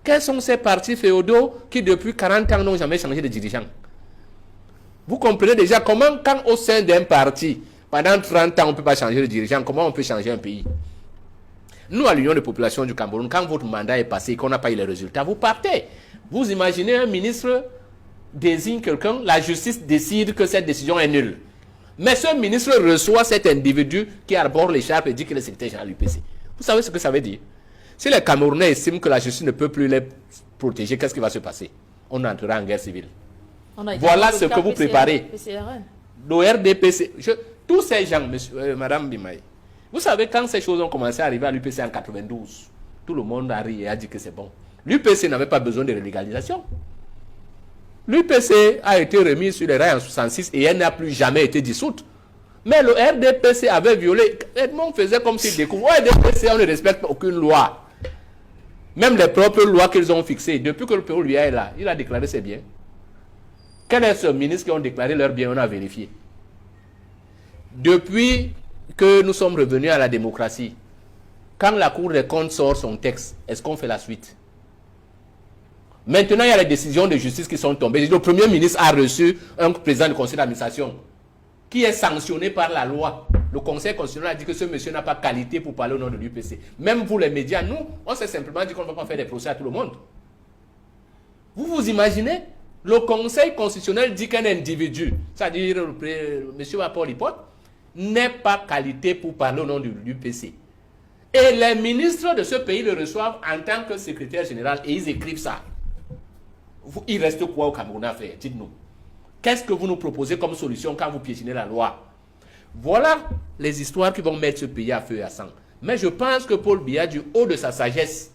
Quels sont ces partis féodaux qui depuis 40 ans n'ont jamais changé de dirigeant? Vous comprenez déjà comment, quand au sein d'un parti, pendant 30 ans, on ne peut pas changer de dirigeant, comment on peut changer un pays? Nous, à l'Union de population du Cameroun, quand votre mandat est passé et qu'on n'a pas eu les résultats, vous partez. Vous imaginez un ministre désigne quelqu'un, la justice décide que cette décision est nulle. Mais ce ministre reçoit cet individu qui arbore l'écharpe et dit qu'il est secrétaire général de l'UPC. Vous savez ce que ça veut dire? Si les Camerounais estiment que la justice ne peut plus les protéger, qu'est-ce qui va se passer? On entrera en guerre civile. Voilà ce que vous préparez. L'ORDPC, tous ces gens, Madame Bimaï, vous savez, quand ces choses ont commencé à arriver à l'UPC en 92, tout le monde a ri et a dit que c'est bon. L'UPC n'avait pas besoin de légalisation. L'UPC a été remise sur les rails en 66 et elle n'a plus jamais été dissoute. Mais le RDPC avait violé. Edmond faisait comme s'il découvrait. Au RDPC, on ne respecte aucune loi. Même les propres lois qu'ils ont fixées. Depuis que le PO lui est là, il a déclaré ses biens. Quel est ce ministre qui ont déclaré leurs biens? On a vérifié. Depuis que nous sommes revenus à la démocratie, quand la Cour des comptes sort son texte, est-ce qu'on fait la suite? Maintenant, il y a les décisions de justice qui sont tombées. Le Premier ministre a reçu un président du conseil d'administration qui est sanctionné par la loi. Le conseil constitutionnel a dit que ce monsieur n'a pas qualité pour parler au nom de l'UPC. Même vous, les médias, nous, on s'est simplement dit qu'on ne va pas faire des procès à tout le monde. Vous vous imaginez? Le conseil constitutionnel dit qu'un individu, c'est-à-dire le monsieur Paul Hipote, n'est pas qualité pour parler au nom de l'UPC. Et les ministres de ce pays le reçoivent en tant que secrétaire général et ils écrivent ça. Il reste quoi au Cameroun à faire? Dites-nous. Qu'est-ce que vous nous proposez comme solution quand vous piétinez la loi? Voilà les histoires qui vont mettre ce pays à feu et à sang. Mais je pense que Paul Biya, du haut de sa sagesse,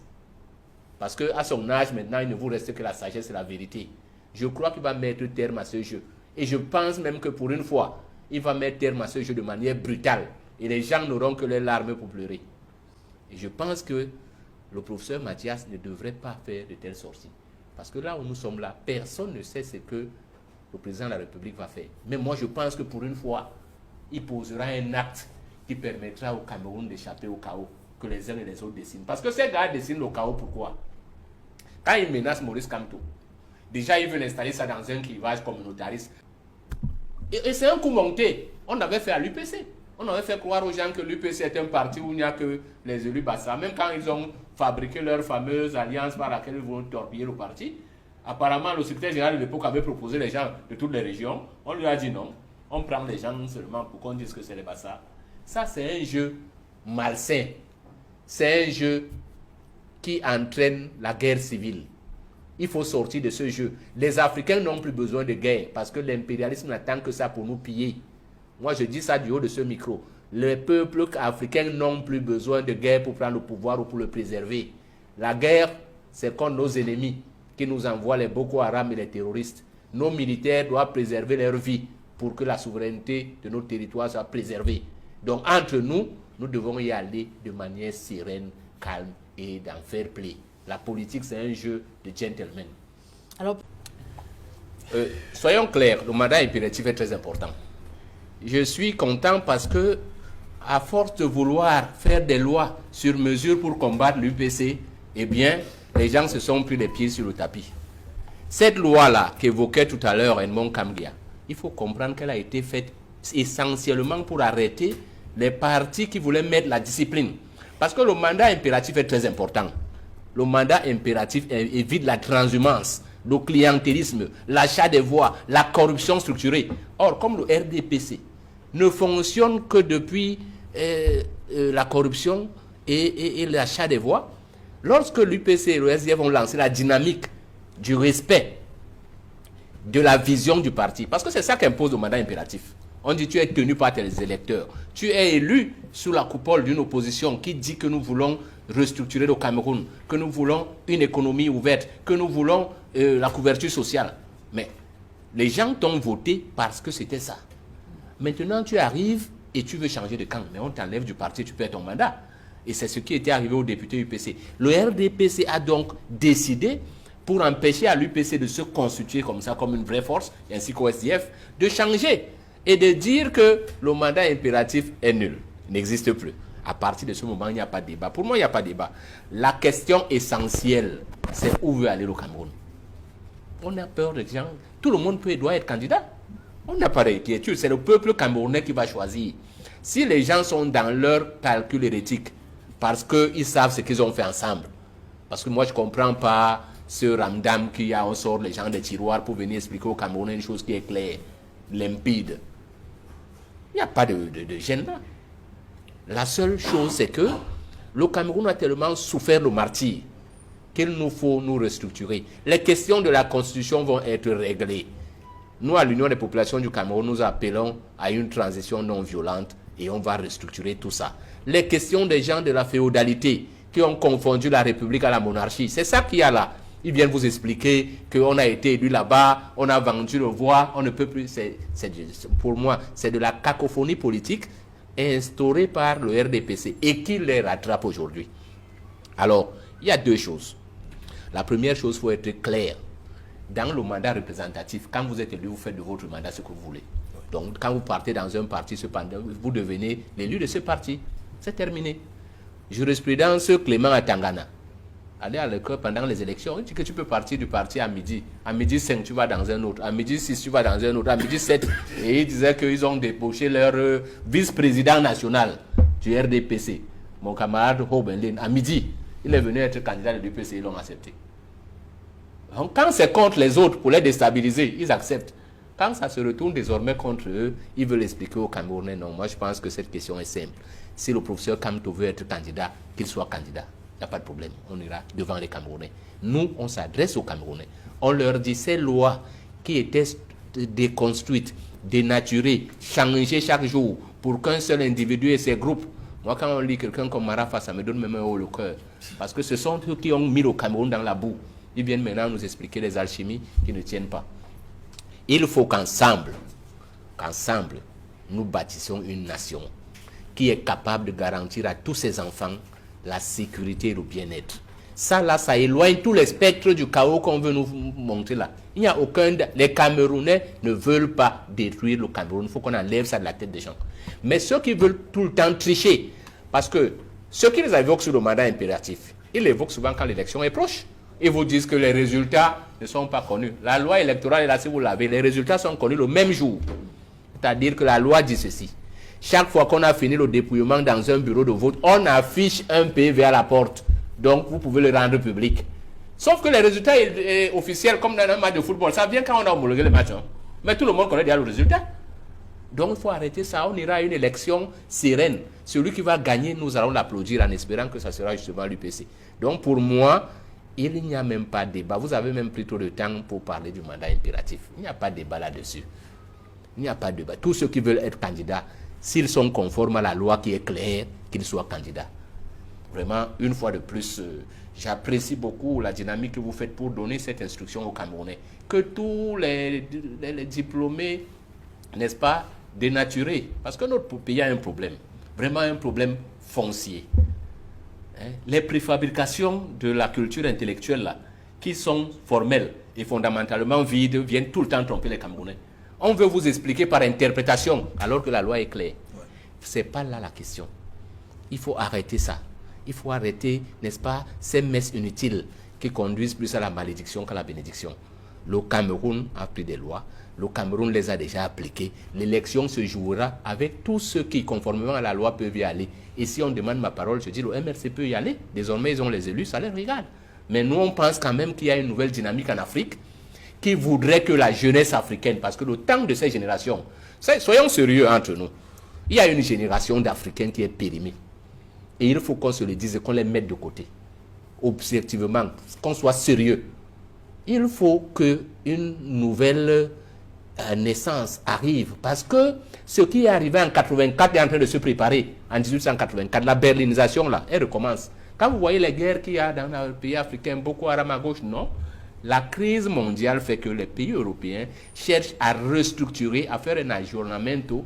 parce qu'à son âge maintenant, il ne vous reste que la sagesse et la vérité, je crois qu'il va mettre terme à ce jeu. Et je pense même que pour une fois, il va mettre terme à ce jeu de manière brutale. Et les gens n'auront que les larmes pour pleurer. Et je pense que le professeur Mathias ne devrait pas faire de telles sorties. Parce que là où nous sommes là, personne ne sait ce que le président de la République va faire. Mais moi, je pense que pour une fois, il posera un acte qui permettra au Cameroun d'échapper au chaos que les uns et les autres dessinent. Parce que ces gars dessinent le chaos, pourquoi? Quand ils menacent Maurice Kamto, déjà ils veulent installer ça dans un clivage communautariste. Et c'est un coup monté. On avait fait à l'UPC. On avait fait croire aux gens que l'UPC est un parti où il n'y a que les élus Bassa. Même quand ils ont fabriqué leur fameuse alliance par laquelle ils vont torpiller le parti, apparemment le secrétaire général de l'époque avait proposé les gens de toutes les régions. On lui a dit non. On prend les gens seulement pour qu'on dise que c'est les Bassa. Ça, c'est un jeu malsain. C'est un jeu qui entraîne la guerre civile. Il faut sortir de ce jeu. Les Africains n'ont plus besoin de guerre parce que l'impérialisme n'attend que ça pour nous piller. Moi, je dis ça du haut de ce micro. Les peuples africains n'ont plus besoin de guerre pour prendre le pouvoir ou pour le préserver. La guerre, c'est contre nos ennemis qui nous envoient les Boko Haram et les terroristes. Nos militaires doivent préserver leur vie pour que la souveraineté de nos territoires soit préservée. Donc, entre nous, nous devons y aller de manière sereine, calme et d'en fair play. La politique, c'est un jeu de gentlemen. Alors, soyons clairs, le mandat impératif est très important. Je suis content parce que, à force de vouloir faire des lois sur mesure pour combattre l'UPC, eh bien, les gens se sont pris les pieds sur le tapis. Cette loi-là qu'évoquait tout à l'heure Edmond Kamgia, il faut comprendre qu'elle a été faite essentiellement pour arrêter les partis qui voulaient mettre la discipline. Parce que le mandat impératif est très important. Le mandat impératif évite la transhumance, le clientélisme, l'achat des voix, la corruption structurée. Or, comme le RDPC ne fonctionne que depuis la corruption et l'achat des voix, lorsque l'UPC et le SDF ont lancé la dynamique du respect de la vision du parti, parce que c'est ça qu'impose le mandat impératif. On dit tu es tenu par tes électeurs. Tu es élu sous la coupole d'une opposition qui dit que nous voulons restructurer le Cameroun, que nous voulons une économie ouverte, que nous voulons la couverture sociale. Mais les gens t'ont voté parce que c'était ça. Maintenant, tu arrives et tu veux changer de camp. Mais on t'enlève du parti, tu perds ton mandat. Et c'est ce qui était arrivé au député UPC. Le RDPC a donc décidé, pour empêcher à l'UPC de se constituer comme ça, comme une vraie force, ainsi qu'au SDF, de changer et de dire que le mandat impératif est nul, n'existe plus. À partir de ce moment, il n'y a pas de débat. Pour moi, il n'y a pas de débat. La question essentielle, c'est où veut aller le Cameroun. On a peur des gens. Tout le monde doit être candidat. On n'a pas d'inquiétude. C'est le peuple camerounais qui va choisir. Si les gens sont dans leur calcul hérétique, parce qu'ils savent ce qu'ils ont fait ensemble, parce que moi je ne comprends pas ce ramdam qui a, on sort les gens des tiroirs pour venir expliquer aux Camerounais une chose qui est claire, limpide. Il n'y a pas de gêne là. La seule chose, c'est que le Cameroun a tellement souffert le martyre qu'il nous faut nous restructurer. Les questions de la Constitution vont être réglées. Nous, à l'Union des populations du Cameroun, nous appelons à une transition non violente et on va restructurer tout ça. Les questions des gens de la féodalité qui ont confondu la République à la monarchie, c'est ça qu'il y a là. Ils viennent vous expliquer qu'on a été élu là-bas, on a vendu le voix, on ne peut plus. Pour moi, c'est de la cacophonie politique instaurée par le RDPC et qui les rattrape aujourd'hui. Alors, il y a deux choses. La première chose, il faut être clair. Dans le mandat représentatif, quand vous êtes élu, vous faites de votre mandat ce que vous voulez. Donc, quand vous partez dans un parti, cependant, vous devenez l'élu de ce parti. C'est terminé. Jurisprudence Clément à Tangana. Allez à l'école pendant les élections, il dit que tu peux partir du parti à midi. À midi 5, tu vas dans un autre. À midi 6, tu vas dans un autre. À midi 7, et ils disaient qu'ils ont débauché leur vice-président national du RDPC, mon camarade Hobenlin. À midi, il est venu être candidat de l'UPC, ils l'ont accepté. Donc, quand c'est contre les autres pour les déstabiliser, ils acceptent. Quand ça se retourne désormais contre eux, ils veulent expliquer aux Camerounais. Non, moi je pense que cette question est simple. Si le professeur Kamto veut être candidat, qu'il soit candidat. Il n'y a pas de problème. On ira devant les Camerounais. Nous, on s'adresse aux Camerounais. On leur dit ces lois qui étaient déconstruites, dénaturées, changées chaque jour pour qu'un seul individu et ses groupes. Moi, quand on lit quelqu'un comme Marafa, ça me donne même haut le cœur. Parce que ce sont eux qui ont mis le Cameroun dans la boue. Ils viennent maintenant nous expliquer les alchimies qui ne tiennent pas. Il faut qu'ensemble, nous bâtissions une nation qui est capable de garantir à tous ses enfants la sécurité et le bien-être. Ça, là, ça éloigne tout le spectre du chaos qu'on veut nous montrer là. Il n'y a aucun... Les Camerounais ne veulent pas détruire le Cameroun. Il faut qu'on enlève ça de la tête des gens. Mais ceux qui veulent tout le temps tricher, parce que ceux qui les évoquent sur le mandat impératif, ils l'évoquent souvent quand l'élection est proche. Ils vous disent que les résultats ne sont pas connus. La loi électorale est là, si vous l'avez, les résultats sont connus le même jour. C'est-à-dire que la loi dit ceci. Chaque fois qu'on a fini le dépouillement dans un bureau de vote, on affiche un PV à la porte. Donc, vous pouvez le rendre public. Sauf que les résultats officiels, comme dans un match de football, ça vient quand on a homologué le match. Hein. Mais tout le monde connaît déjà le résultat. Donc, il faut arrêter ça. On ira à une élection sereine. Celui qui va gagner, nous allons l'applaudir en espérant que ça sera justement l'UPC. Donc, pour moi, il n'y a même pas de débat. Vous avez même pris trop de temps pour parler du mandat impératif. Il n'y a pas de débat là-dessus. Il n'y a pas de débat. Tous ceux qui veulent être candidats, s'ils sont conformes à la loi qui est claire, qu'ils soient candidats. Vraiment, une fois de plus, j'apprécie beaucoup la dynamique que vous faites pour donner cette instruction aux Camerounais. Que tous les diplômés, n'est-ce pas, dénaturés. Parce que notre pays a un problème. Vraiment un problème foncier. Les préfabrications de la culture intellectuelle, là, qui sont formelles et fondamentalement vides, viennent tout le temps tromper les Camerounais. On veut vous expliquer par interprétation, alors que la loi est claire. Ce n'est pas là la question. Il faut arrêter ça. Il faut arrêter, n'est-ce pas, ces messes inutiles qui conduisent plus à la malédiction qu'à la bénédiction. Le Cameroun a pris des lois. Le Cameroun les a déjà appliquées. L'élection se jouera avec tous ceux qui, conformément à la loi, peuvent y aller. Et si on demande ma parole, je dis le MRC peut y aller. Désormais, ils ont les élus, ça les regarde. Mais nous, on pense quand même qu'il y a une nouvelle dynamique en Afrique qui voudrait que la jeunesse africaine, parce que le temps de ces générations, soyons sérieux entre nous, il y a une génération d'Africains qui est périmée. Et il faut qu'on se le dise et qu'on les mette de côté. Objectivement, qu'on soit sérieux. Il faut qu'une nouvelle naissance arrive. Parce que ce qui est arrivé en 84 est en train de se préparer. En 1884, la berlinisation, là, elle recommence. Quand vous voyez les guerres qu'il y a dans les pays africains, Boko Haram à gauche, non. La crise mondiale fait que les pays européens cherchent à restructurer, à faire un aggiornamento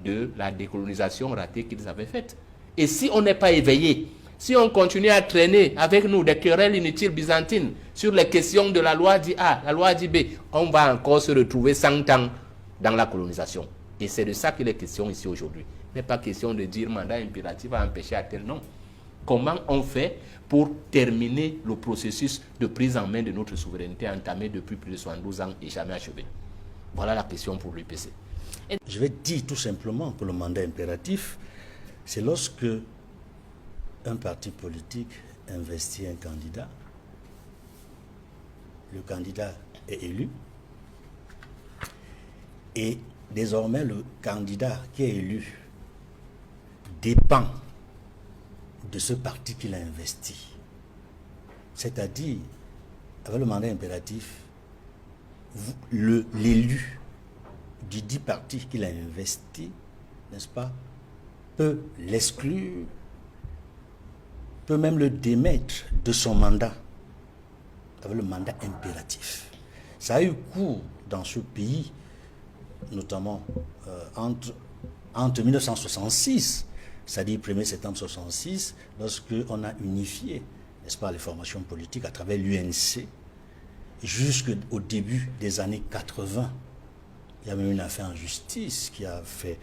de la décolonisation ratée qu'ils avaient faite. Et si on n'est pas éveillé, si on continue à traîner avec nous des querelles inutiles byzantines sur les questions de la loi dit A, la loi dit B, on va encore se retrouver 100 ans dans la colonisation. Et c'est de ça qu'il est question ici aujourd'hui. Il n'est pas question de dire mandat impératif à empêcher à tel, non. comment on fait pour terminer le processus de prise en main de notre souveraineté entamé depuis plus de 72 ans et jamais achevé. Voilà la question pour l'UPC. Je vais dire tout simplement que le mandat impératif, c'est lorsque un parti politique investit un candidat, le candidat est élu, et désormais le candidat qui est élu dépend de ce parti qu'il a investi. C'est-à-dire, avec le mandat impératif, l'élu du dit parti qu'il a investi, n'est-ce pas, peut l'exclure, peut même le démettre de son mandat, avec le mandat impératif. Ça a eu cours dans ce pays, notamment entre 1966, c'est-à-dire 1er septembre 1966, lorsqu'on a unifié, n'est-ce pas, les formations politiques à travers l'UNC, jusqu'au début des années 80. Il y a même une affaire en justice qui a fait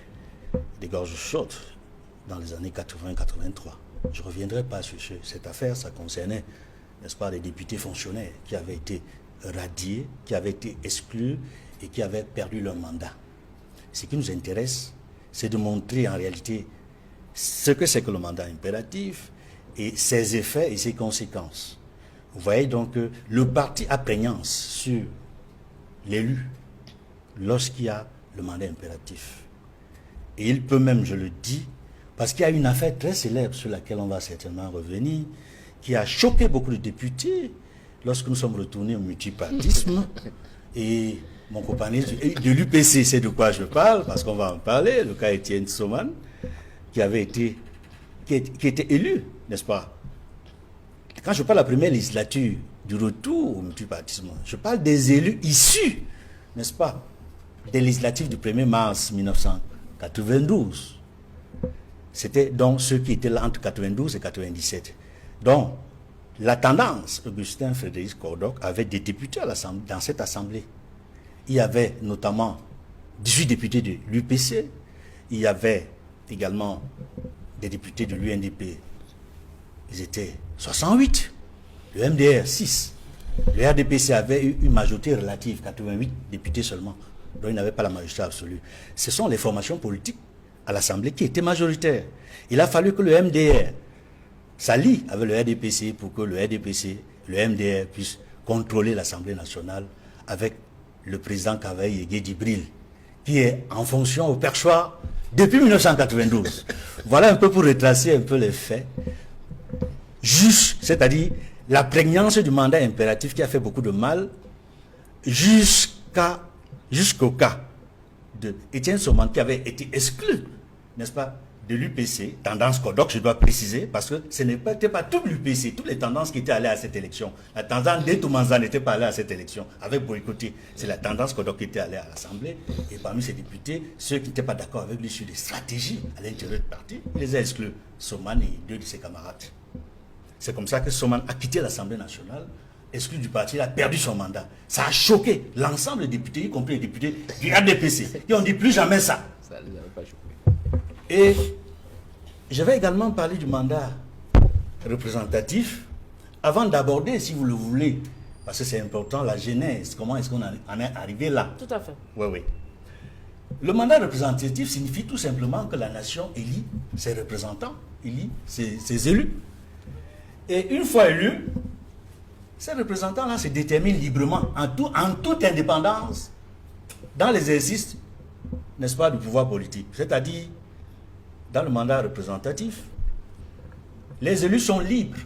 des gorges chaudes dans les années 80-83. Je ne reviendrai pas sur cette affaire, ça concernait, n'est-ce pas, les députés fonctionnaires qui avaient été radiés, qui avaient été exclus et qui avaient perdu leur mandat. Ce qui nous intéresse, c'est de montrer en réalité ce que c'est que le mandat impératif et ses effets et ses conséquences. Vous voyez donc que le parti a prégnance sur l'élu lorsqu'il y a le mandat impératif. Et il peut même, je le dis, parce qu'il y a une affaire très célèbre sur laquelle on va certainement revenir, qui a choqué beaucoup de députés lorsque nous sommes retournés au multipartisme. Et mon compagnon de l'UPC sait de quoi je parle, parce qu'on va en parler, le cas Étienne Soman, qui était élu, n'est-ce pas? Quand je parle de la première législature du retour au multipartisme, je parle des élus issus, n'est-ce pas, des législatives du 1er mars 1992. C'était donc ceux qui étaient là entre 92 et 97. Donc, la tendance, Augustin Frédéric Cordoc avait des députés dans cette assemblée. Il y avait notamment 18 députés de l'UPC, il y avait également des députés de l'UNDP. Ils étaient 68, le MDR 6. Le RDPC avait eu une majorité relative, 88 députés seulement, donc ils n'avaient pas la majorité absolue. Ce sont les formations politiques à l'Assemblée qui étaient majoritaires. Il a fallu que le MDR s'allie avec le RDPC pour que le RDPC, le MDR puisse contrôler l'Assemblée nationale avec le président Cavaille et Guédibril, qui est en fonction au perchoir depuis 1992. Voilà un peu pour retracer un peu les faits. C'est-à-dire la prégnance du mandat impératif qui a fait beaucoup de mal jusqu'au cas de Étienne Soman qui avait été exclu, n'est-ce pas, de l'UPC, tendance Kodok, je dois préciser, parce que ce n'était pas tout l'UPC, toutes les tendances qui étaient allées à cette élection. La tendance d'Etoumanza n'était pas allée à cette élection, avec boycotté. C'est la tendance Kodok qui était allée à l'Assemblée, et parmi ces députés, ceux qui n'étaient pas d'accord avec lui sur les stratégies à l'intérieur du parti, il les a exclus, Soman et deux de ses camarades. C'est comme ça que Soman a quitté l'Assemblée nationale, exclu du parti, il a perdu son mandat. Ça a choqué l'ensemble des députés, y compris les députés du RDPC, qui ont dit plus jamais ça. Ça ne les avait pas choqués. Et je vais également parler du mandat représentatif, avant d'aborder, si vous le voulez, parce que c'est important, la genèse, comment est-ce qu'on en est arrivé là. Tout à fait. Oui, oui. Le mandat représentatif signifie tout simplement que la nation élit ses représentants, élit ses élus. Et une fois élus, ces représentants-là se déterminent librement, en toute indépendance, dans l'exercice, n'est-ce pas, du pouvoir politique. C'est-à-dire, dans le mandat représentatif, les élus sont libres,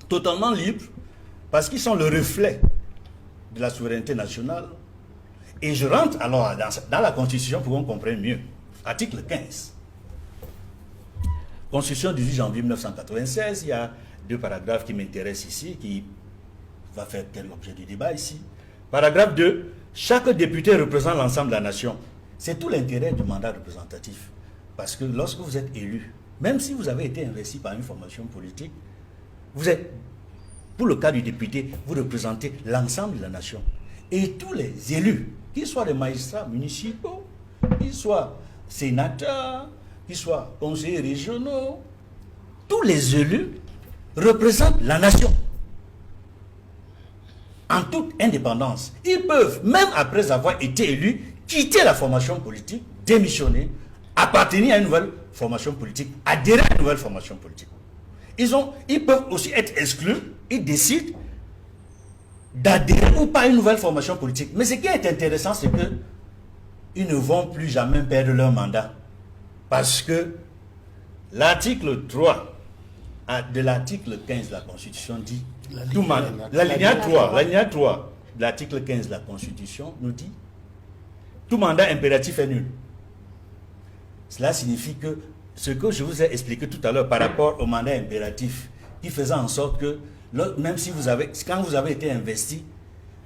totalement libres, parce qu'ils sont le reflet de la souveraineté nationale. Et je rentre alors dans la Constitution pour qu'on comprenne mieux. Article 15. Constitution du 18 janvier 1996, il y a deux paragraphes qui m'intéressent ici, qui va faire l'objet du débat ici. Paragraphe 2, chaque député représente l'ensemble de la nation. C'est tout l'intérêt du mandat représentatif. Parce que lorsque vous êtes élu, même si vous avez été investi par une formation politique, vous êtes, pour le cas du député, vous représentez l'ensemble de la nation. Et tous les élus, qu'ils soient des magistrats municipaux, qu'ils soient sénateurs, qu'ils soient conseillers régionaux, tous les élus représentent la nation. En toute indépendance. Ils peuvent, même après avoir été élus, quitter la formation politique, démissionner, appartenir à une nouvelle formation politique, adhérer à une nouvelle formation politique. Ils peuvent aussi être exclus, ils décident d'adhérer ou pas à une nouvelle formation politique. Mais ce qui est intéressant, c'est que ils ne vont plus jamais perdre leur mandat. Parce que l'article 3 de l'article 15 de la Constitution dit, l'alinéa 3 de l'article 15 de la Constitution nous dit, tout mandat impératif est nul. Cela signifie que ce que je vous ai expliqué tout à l'heure par rapport au mandat impératif, qui faisait en sorte que, même si quand vous avez été investi,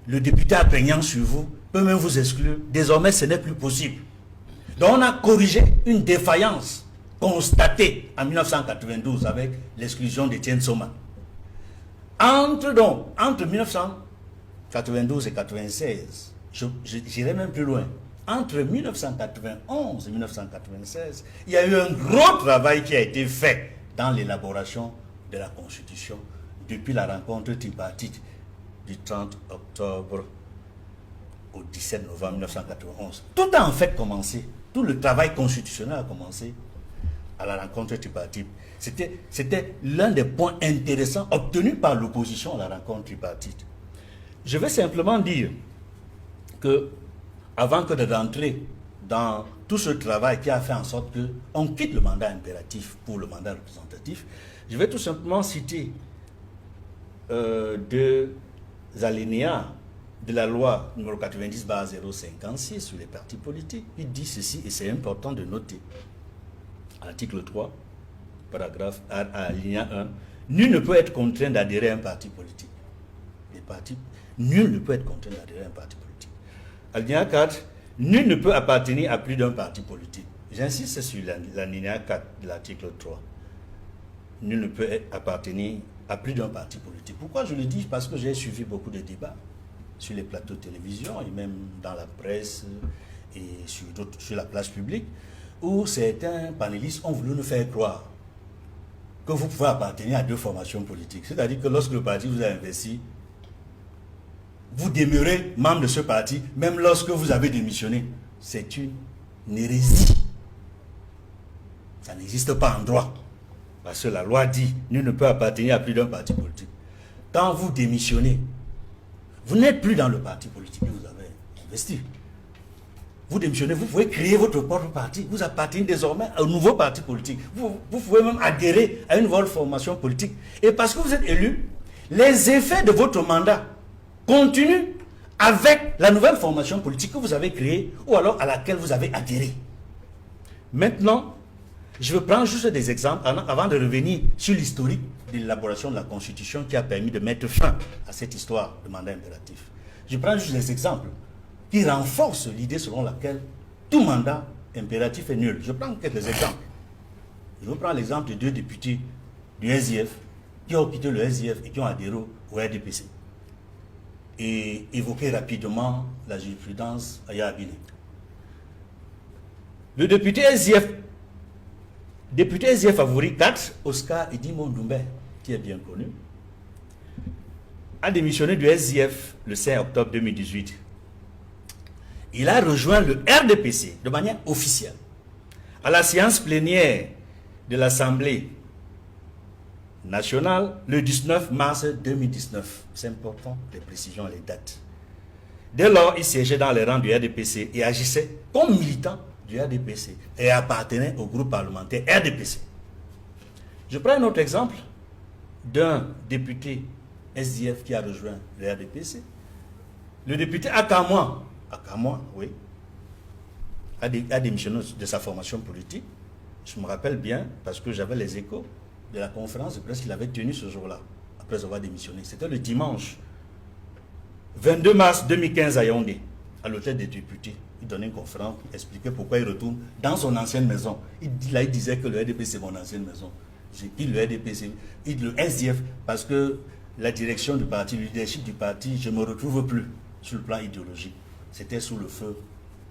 le député apprégnant sur vous peut même vous exclure. Désormais, ce n'est plus possible. Donc, on a corrigé une défaillance constatée en 1992 avec l'exclusion d'Étienne Soma. Entre 1992 et 1996, j'irai même plus loin. Entre 1991 et 1996, il y a eu un gros travail qui a été fait dans l'élaboration de la Constitution depuis la rencontre tripartite du 30 octobre au 17 novembre 1991. Tout a en fait commencé, tout le travail constitutionnel a commencé à la rencontre tripartite. C'était l'un des points intéressants obtenus par l'opposition à la rencontre tripartite. Je vais simplement dire que, avant que d'entrer dans tout ce travail qui a fait en sorte qu'on quitte le mandat impératif pour le mandat représentatif, je vais tout simplement citer deux alinéas de la loi numéro 90/056 sur les partis politiques. Il dit ceci, et c'est important de noter. Article 3, paragraphe alinéa 1. Nul ne peut être contraint d'adhérer à un parti politique. Nul ne peut être contraint d'adhérer à un parti politique. Alinéa 4. Nul ne peut appartenir à plus d'un parti politique. J'insiste sur l'alinéa 4 de l'article 3. Nul ne peut appartenir à plus d'un parti politique. Pourquoi je le dis? Parce que j'ai suivi beaucoup de débats sur les plateaux de télévision et même dans la presse et sur la place publique, où certains panélistes ont voulu nous faire croire que vous pouvez appartenir à deux formations politiques. C'est-à-dire que lorsque le parti vous a investi, vous demeurez membre de ce parti, même lorsque vous avez démissionné. C'est une hérésie. Ça n'existe pas en droit. Parce que la loi dit, nul ne peut appartenir à plus d'un parti politique. Quand vous démissionnez, vous n'êtes plus dans le parti politique que vous avez investi. Vous démissionnez, vous pouvez créer votre propre parti. Vous appartenez désormais à un nouveau parti politique. Vous pouvez même adhérer à une nouvelle formation politique. Et parce que vous êtes élu, les effets de votre mandat continuent avec la nouvelle formation politique que vous avez créée ou alors à laquelle vous avez adhéré. Maintenant, je vais prendre juste des exemples avant de revenir sur l'historique de l'élaboration de la Constitution qui a permis de mettre fin à cette histoire de mandat impératif. Je prends juste des exemples qui renforcent l'idée selon laquelle tout mandat impératif est nul. Je prends quelques exemples. Je vais prendre l'exemple de deux députés du SIF qui ont quitté le SIF et qui ont adhéré au RDPC. Et évoquer rapidement la jurisprudence Aya Abine. Le député SIF favori 4, Oscar Edimon Doumbé, qui est bien connu, a démissionné du SIF le 5 octobre 2018. Il a rejoint le RDPC de manière officielle à la séance plénière de l'Assemblée nationale le 19 mars 2019. C'est important, les précisions et les dates. Dès lors, il siégeait dans les rangs du RDPC et agissait comme militant du RDPC et appartenait au groupe parlementaire RDPC. Je prends un autre exemple d'un député SDF qui a rejoint le RDPC. Le député Akamwa, oui, a démissionné de sa formation politique. Je me rappelle bien parce que j'avais les échos de la conférence de presse qu'il avait tenue ce jour-là, après avoir démissionné. C'était le dimanche 22 mars 2015 à Yaoundé, à l'hôtel des députés. Il donnait une conférence pour expliquer pourquoi il retourne dans son ancienne maison. Il disait que le RDP c'est mon ancienne maison. J'ai dit le RDP, le SDF, parce que la direction du parti, le leadership du parti, je ne me retrouve plus sur le plan idéologique. C'était sous le feu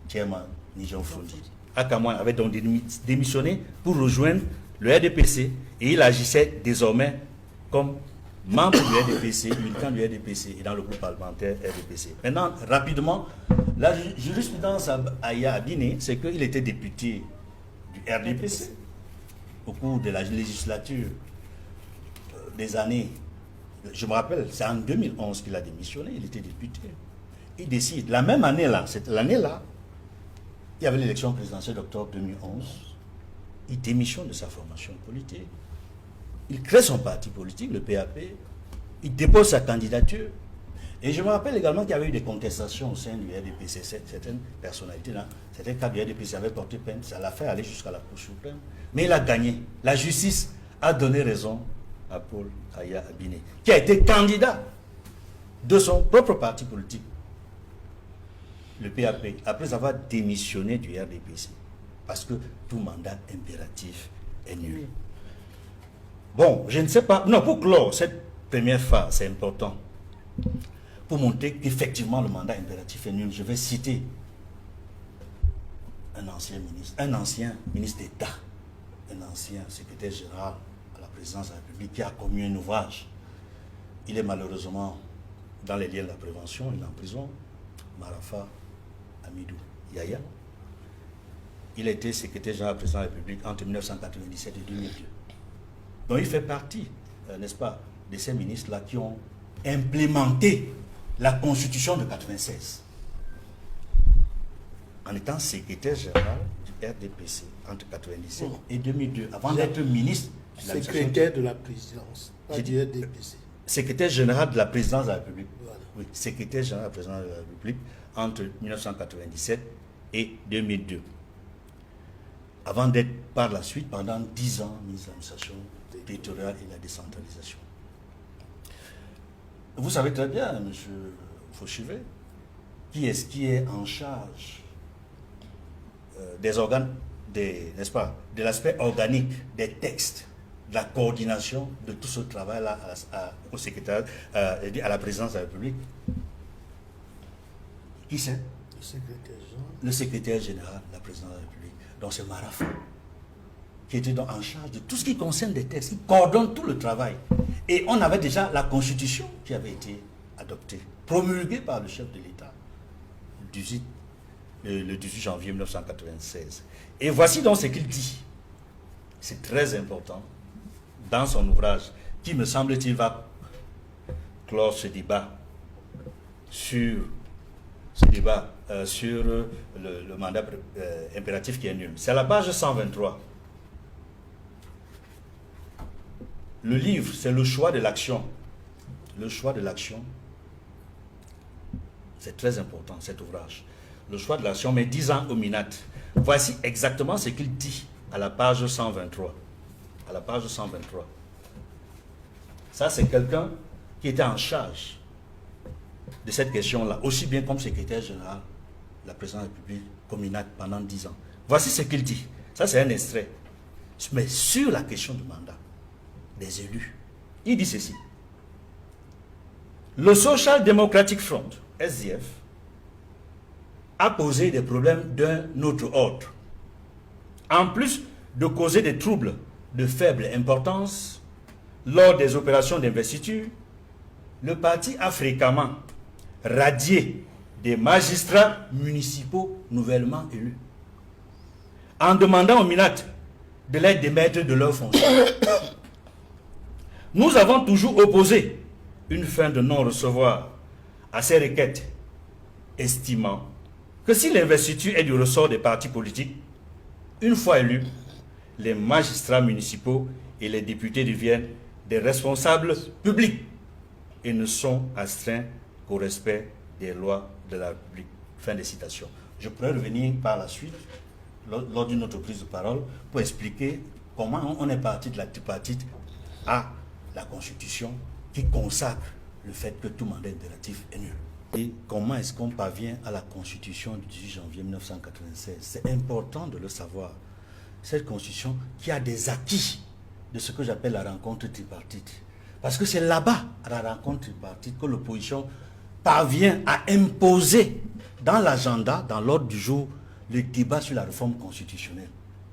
chairman Nijon Fondi. Akamwa avait donc démissionné pour rejoindre le RDPC, et il agissait désormais comme membre du RDPC, militant du RDPC et dans le groupe parlementaire RDPC. Maintenant, rapidement, la jurisprudence Aya Abine, c'est qu'il était député du RDPC au cours de la législature des années. Je me rappelle, c'est en 2011 qu'il a démissionné, il était député. Il décide, la même année-là, l'année-là, il y avait l'élection présidentielle d'octobre 2011, il démissionne de sa formation politique. Il crée son parti politique, le PAP, il dépose sa candidature. Et je me rappelle également qu'il y avait eu des contestations au sein du RDPC. Certaines personnalités, certains cadres du RDPC avaient porté plainte, ça l'a fait aller jusqu'à la Cour suprême. Mais il a gagné. La justice a donné raison à Paul Aya Abine, qui a été candidat de son propre parti politique, le PAP, après avoir démissionné du RDPC. Parce que tout mandat impératif est nul. Bon, je ne sais pas. Non, pour clore cette première phase, c'est important. Pour montrer qu'effectivement le mandat impératif est nul, je vais citer un ancien ministre d'État, un ancien secrétaire général à la présidence de la République qui a commis un ouvrage. Il est malheureusement dans les liens de la prévention, il est en prison, Marafa Amidou Yaya. Il a été secrétaire général à la présidence de la République entre 1997 et 2002. Donc il fait partie, n'est-ce pas, de ces ministres-là qui ont implémenté la Constitution de 1996 en étant secrétaire général du RDPC entre 1997 et 2002, avant d'être ministre de la secrétaire de la présidence, pas du RDPC. Secrétaire général de la présidence de la République. Voilà. Oui, secrétaire général de la présidence de la République entre 1997 et 2002. Avant d'être par la suite, pendant 10 ans, ministre de l'administration territoriale et la décentralisation. Vous savez très bien, M. Fauchivet, qui est en charge des organes, n'est-ce pas, de l'aspect organique des textes, de la coordination de tout ce travail-là au secrétaire, à la présidence de la République. Qui c'est? Le secrétaire général de la présidence de la République. Donc c'est Marafa, qui était donc en charge de tout ce qui concerne des textes, qui coordonne tout le travail. Et on avait déjà la Constitution qui avait été adoptée, promulguée par le chef de l'État le 18 janvier 1996. Et voici donc ce qu'il dit. C'est très important dans son ouvrage, qui me semble-t-il va clore ce débat sur le mandat impératif qui est nul. C'est à la page 123. Le livre, c'est le choix de l'action. Le choix de l'action, c'est très important, cet ouvrage. Le choix de l'action, mais 10 ans au Minat. Voici exactement ce qu'il dit à la page 123. À la page 123. Ça, c'est quelqu'un qui était en charge de cette question-là, aussi bien comme secrétaire général de la présidence de la République, comme Minat, pendant 10 ans. Voici ce qu'il dit. Ça, c'est un extrait. Mais sur la question du mandat des élus, il dit ceci. Le Social Democratic Front, SDF, a posé des problèmes d'un autre ordre. En plus de causer des troubles de faible importance lors des opérations d'investiture, le parti a fréquemment radié des magistrats municipaux nouvellement élus, en demandant aux Minat de les démettre de leurs fonctions. Nous avons toujours opposé une fin de non-recevoir à ces requêtes, estimant que si l'investiture est du ressort des partis politiques, une fois élus, les magistrats municipaux et les députés deviennent des responsables publics et ne sont astreints qu'au respect des lois de la République. Fin de citation. Je pourrais revenir par la suite, lors d'une autre prise de parole, pour expliquer comment on est parti de la tripartite à la Constitution qui consacre le fait que tout mandat impératif est nul. Et comment est-ce qu'on parvient à la Constitution du 18 janvier 1996? C'est important de le savoir. Cette Constitution qui a des acquis de ce que j'appelle la rencontre tripartite. Parce que c'est là-bas, à la rencontre tripartite, que l'opposition parvient à imposer dans l'agenda, dans l'ordre du jour, le débat sur la réforme constitutionnelle,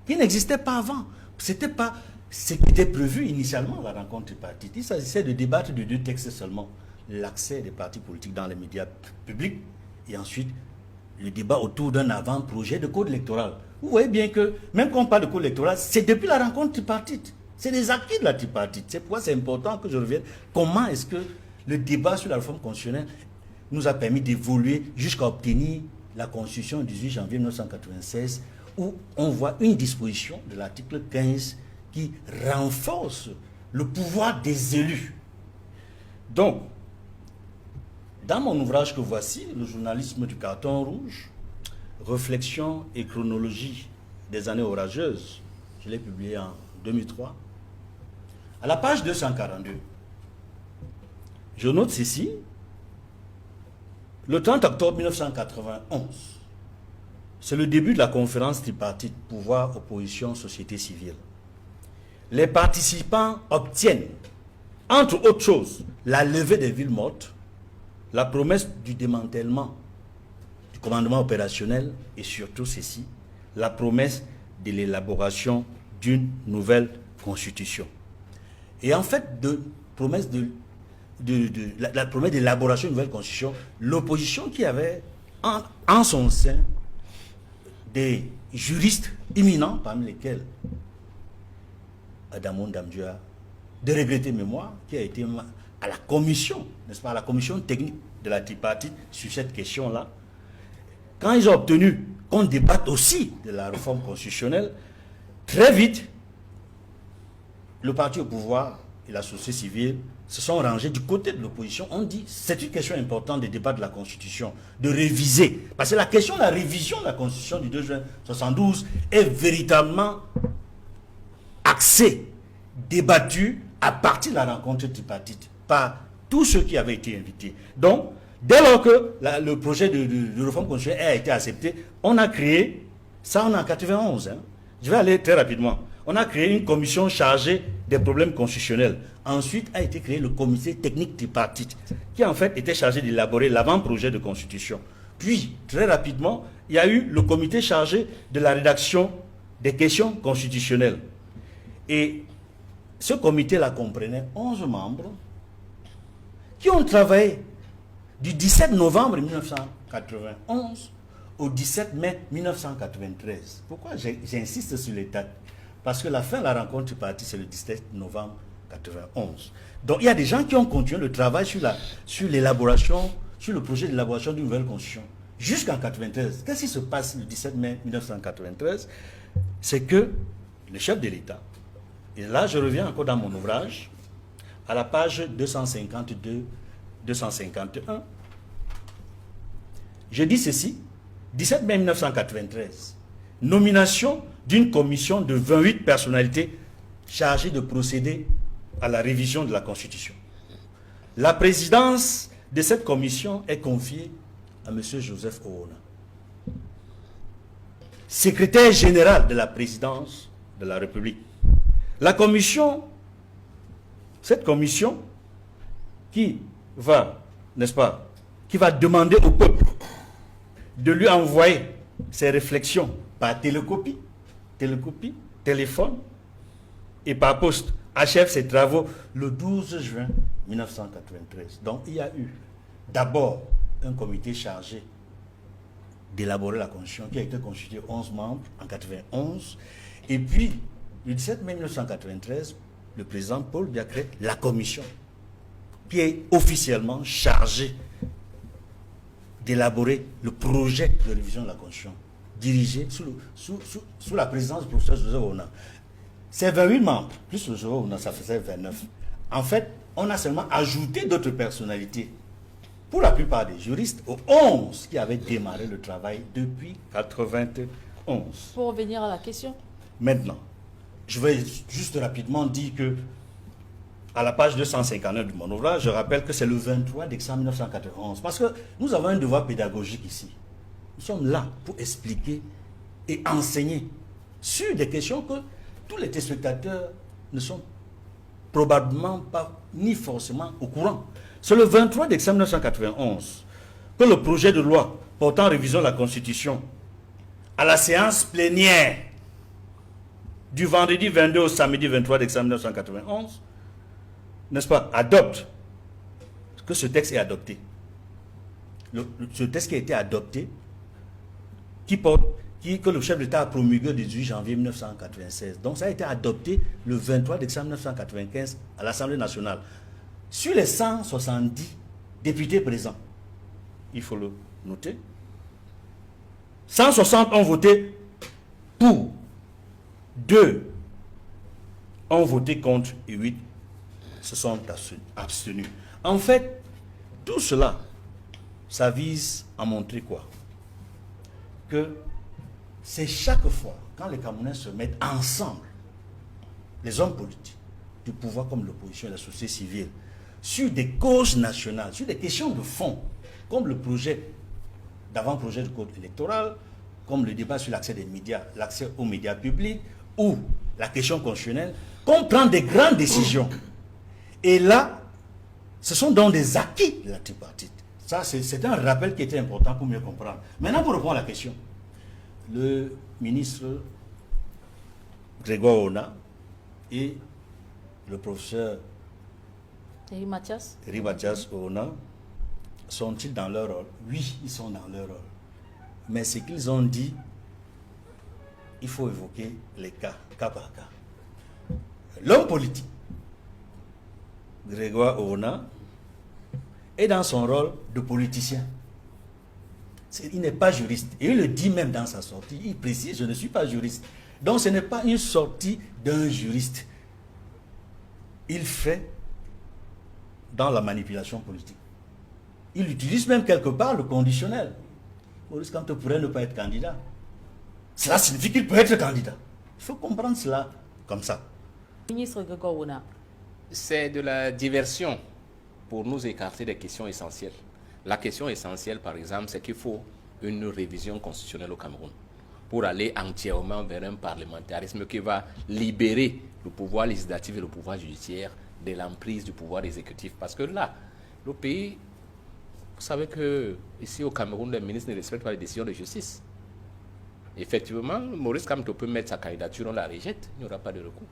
qui n'existait pas avant. C'était pas ce qui était prévu initialement à la rencontre tripartite. Il s'agissait de débattre de 2 textes seulement. L'accès des partis politiques dans les médias publics et ensuite le débat autour d'un avant-projet de code électoral. Vous voyez bien que, même quand on parle de code électoral, c'est depuis la rencontre tripartite. C'est des acquis de la tripartite. C'est pourquoi c'est important que je revienne. Comment est-ce que le débat sur la réforme constitutionnelle nous a permis d'évoluer jusqu'à obtenir la Constitution du 18 janvier 1996, où on voit une disposition de l'article 15 qui renforce le pouvoir des élus. Donc, dans mon ouvrage que voici, le journalisme du carton rouge, réflexion et chronologie des années orageuses, je l'ai publié en 2003, à la page 242, je note ceci, le 30 octobre 1991, c'est le début de la conférence tripartite pouvoir, opposition, société civile. Les participants obtiennent, entre autres choses, la levée des villes mortes, la promesse du démantèlement du commandement opérationnel et surtout ceci, la promesse de l'élaboration d'une nouvelle constitution. Et en fait, la promesse d'élaboration d'une nouvelle constitution, l'opposition qui avait en son sein des juristes éminents, parmi lesquels Adamon Damdjoua, de regretter mémoire, qui a été à la commission, n'est-ce pas, à la commission technique de la tripartite sur cette question-là. Quand ils ont obtenu qu'on débatte aussi de la réforme constitutionnelle, très vite, le parti au pouvoir et la société civile se sont rangés du côté de l'opposition. On dit c'est une question importante de débat de la Constitution, de réviser. Parce que la question de la révision de la Constitution du 2 juin 1972 est véritablement axée, débattue à partir de la rencontre tripartite par tous ceux qui avaient été invités. Donc, dès lors que le projet de réforme constitutionnelle a été accepté, on a créé, ça on est en 91, hein. Je vais aller très rapidement. On a créé une commission chargée des problèmes constitutionnels. Ensuite a été créé le comité technique tripartite, qui en fait était chargé d'élaborer l'avant-projet de constitution. Puis, très rapidement, il y a eu le comité chargé de la rédaction des questions constitutionnelles. Et ce comité-là comprenait 11 membres qui ont travaillé du 17 novembre 1991 au 17 mai 1993. Pourquoi j'insiste sur les dates? Parce que la fin de la rencontre tripartite, c'est le 17 novembre 1991. Donc il y a des gens qui ont continué le travail sur l'élaboration, sur le projet d'élaboration d'une nouvelle constitution, jusqu'en 1993. Qu'est-ce qui se passe le 17 mai 1993? C'est que le chef de l'État, et là je reviens encore dans mon ouvrage, à la page 252-251, je dis ceci, 17 mai 1993, nomination d'une commission de 28 personnalités chargées de procéder à la révision de la Constitution. La présidence de cette commission est confiée à M. Joseph Oona, secrétaire général de la présidence de la République. La commission, cette commission qui va, n'est-ce pas, qui va demander au peuple de lui envoyer ses réflexions par téléphone et par poste, achève ses travaux le 12 juin 1993. Donc il y a eu d'abord un comité chargé d'élaborer la Constitution qui a été constitué 11 membres en 1991. Et puis, le 17 mai 1993, le président Paul Biya crée la commission qui est officiellement chargée d'élaborer le projet de révision de la Constitution, dirigé sous la présidence du professeur Joseph Oona. C'est 28 membres, plus le Joseph Oona, ça faisait 29. En fait, on a seulement ajouté d'autres personnalités, pour la plupart des juristes, aux 11 qui avaient démarré le travail depuis 1991. Pour revenir à la question. Maintenant, je vais juste rapidement dire que, à la page 259 de mon ouvrage, je rappelle que c'est le 23 décembre 1991. Parce que nous avons un devoir pédagogique ici. Nous sommes là pour expliquer et enseigner sur des questions que tous les téléspectateurs ne sont probablement pas ni forcément au courant. C'est le 23 décembre 1991 que le projet de loi portant révision de la Constitution à la séance plénière du vendredi 22 au samedi 23 décembre 1991, n'est-ce pas, adopte que ce texte est adopté. Ce texte qui a été adopté, que le chef d'État a promulgué le 18 janvier 1996. Donc ça a été adopté le 23 décembre 1995 à l'Assemblée nationale. Sur les 170 députés présents, il faut le noter, 160 ont voté pour, 2 ont voté contre et 8 se sont abstenus. En fait, tout cela, ça vise à montrer quoi? Que c'est chaque fois, quand les Camerounais se mettent ensemble, les hommes politiques, du pouvoir comme l'opposition et la société civile, sur des causes nationales, sur des questions de fond, comme le projet d'avant-projet du code électoral, comme le débat sur l'accès des médias, l'accès aux médias publics, ou la question constitutionnelle, qu'on prend des grandes décisions. Et là, ce sont donc des acquis de la tripartite. Ça, c'est un rappel qui était important pour mieux comprendre. Maintenant, pour répondre à la question, le ministre Grégoire Ona et le professeur Eri Mathias Ona sont-ils dans leur rôle? Oui, ils sont dans leur rôle. Mais ce qu'ils ont dit, il faut évoquer les cas par cas. L'homme politique, Grégoire Ona, est dans son rôle de politicien. Il n'est pas juriste. Et il le dit même dans sa sortie. Il précise, je ne suis pas juriste. Donc ce n'est pas une sortie d'un juriste. Il fait dans la manipulation politique. Il utilise même quelque part le conditionnel. Maurice Kamto pourrait ne pas être candidat. Cela signifie qu'il peut être candidat. Il faut comprendre cela comme ça. Ministre Grégoire Ona. C'est de la diversion pour nous écarter des questions essentielles. La question essentielle, par exemple, c'est qu'il faut une révision constitutionnelle au Cameroun pour aller entièrement vers un parlementarisme qui va libérer le pouvoir législatif et le pouvoir judiciaire de l'emprise du pouvoir exécutif. Parce que là, le pays, vous savez que ici au Cameroun, les ministres ne respectent pas les décisions de justice. Effectivement, Maurice Kamto peut mettre sa candidature, on la rejette, il n'y aura pas de recours.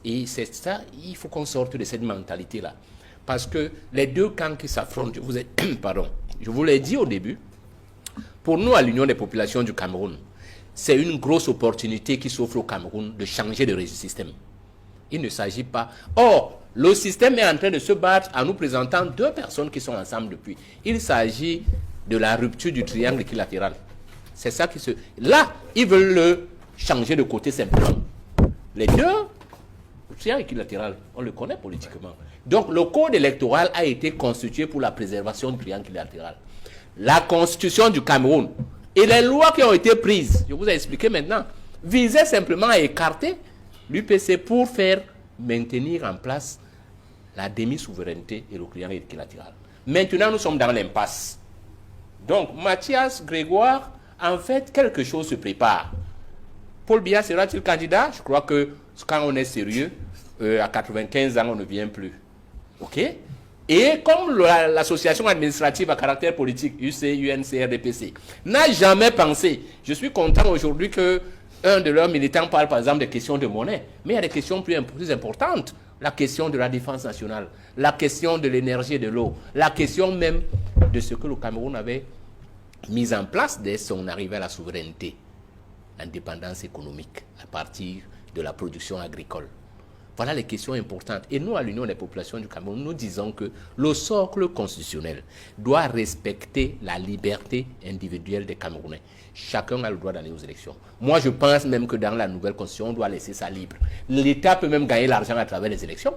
Et c'est ça, il faut qu'on sorte de cette mentalité-là. Parce que les deux camps qui s'affrontent, je vous l'ai dit au début, pour nous, à l'Union des populations du Cameroun, c'est une grosse opportunité qui s'offre au Cameroun de changer de système. Il ne s'agit pas... Or, le système est en train de se battre en nous présentant deux personnes qui sont ensemble depuis. Il s'agit de la rupture du triangle équilatéral. C'est ça qui se... Là, ils veulent le changer de côté simplement. Les deux, le triangle équilatéral, on le connaît politiquement. Donc, le code électoral a été constitué pour la préservation du triangle équilatéral. La constitution du Cameroun et les lois qui ont été prises, je vous ai expliqué maintenant, visaient simplement à écarter l'UPC pour faire maintenir en place la demi-souveraineté et le triangle équilatéral. Maintenant, nous sommes dans l'impasse. Donc, Mathias Grégoire, en fait, quelque chose se prépare. Paul Biya sera-t-il candidat? Je crois que quand on est sérieux, à 95 ans, on ne vient plus. OK? Et comme l'association administrative à caractère politique, UC, UNC, RDPC, n'a jamais pensé, je suis content aujourd'hui que un de leurs militants parle par exemple des questions de monnaie, mais il y a des questions plus importantes. La question de la défense nationale, la question de l'énergie et de l'eau, la question même de ce que le Cameroun avait mis en place dès son arrivée à la souveraineté, l'indépendance économique à partir de la production agricole. Voilà les questions importantes. Et nous, à l'Union des populations du Cameroun, nous disons que le socle constitutionnel doit respecter la liberté individuelle des Camerounais. Chacun a le droit d'aller aux élections. Moi, je pense même que dans la nouvelle constitution, on doit laisser ça libre. L'État peut même gagner l'argent à travers les élections.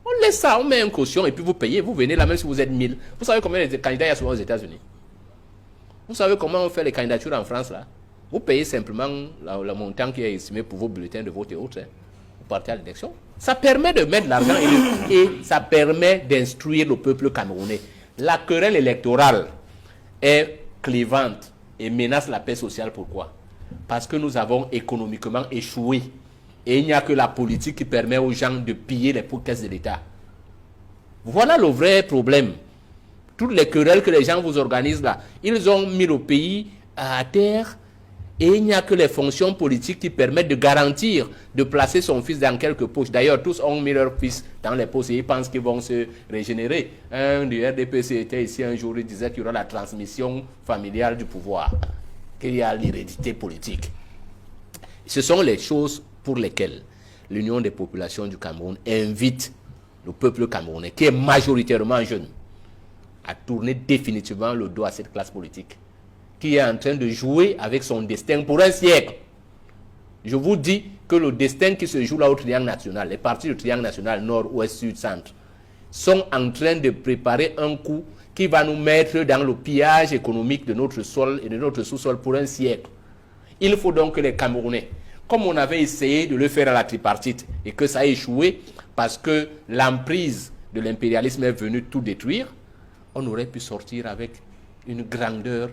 On laisse ça, on met une caution et puis vous payez. Vous venez là, même si vous êtes 1000. Vous savez combien de candidats il y a souvent aux États-Unis? Vous savez comment on fait les candidatures en France là? Vous payez simplement le montant qui est estimé pour vos bulletins de vote et autres. Vous partez à l'élection. Ça permet de mettre l'argent et ça permet d'instruire le peuple camerounais. La querelle électorale est clivante et menace la paix sociale. Pourquoi? Parce que nous avons économiquement échoué. Et il n'y a que la politique qui permet aux gens de piller les caisses de l'État. Voilà le vrai problème. Toutes les querelles que les gens vous organisent là, ils ont mis le pays à terre Et il n'y a que les fonctions politiques qui permettent de garantir de placer son fils dans quelques poches. D'ailleurs, tous ont mis leur fils dans les poches et ils pensent qu'ils vont se régénérer. Un du RDPC était ici un jour, il disait qu'il y aura la transmission familiale du pouvoir, qu'il y a l'hérédité politique. Ce sont les choses pour lesquelles l'Union des populations du Cameroun invite le peuple camerounais, qui est majoritairement jeune, à tourner définitivement le dos à cette classe politique, qui est en train de jouer avec son destin pour un siècle. Je vous dis que le destin qui se joue là au triangle national, les partis du triangle national, nord, ouest, sud, centre, sont en train de préparer un coup qui va nous mettre dans le pillage économique de notre sol et de notre sous-sol pour un siècle. Il faut donc que les Camerounais, comme on avait essayé de le faire à la tripartite et que ça a échoué parce que l'emprise de l'impérialisme est venue tout détruire, on aurait pu sortir avec une grandeur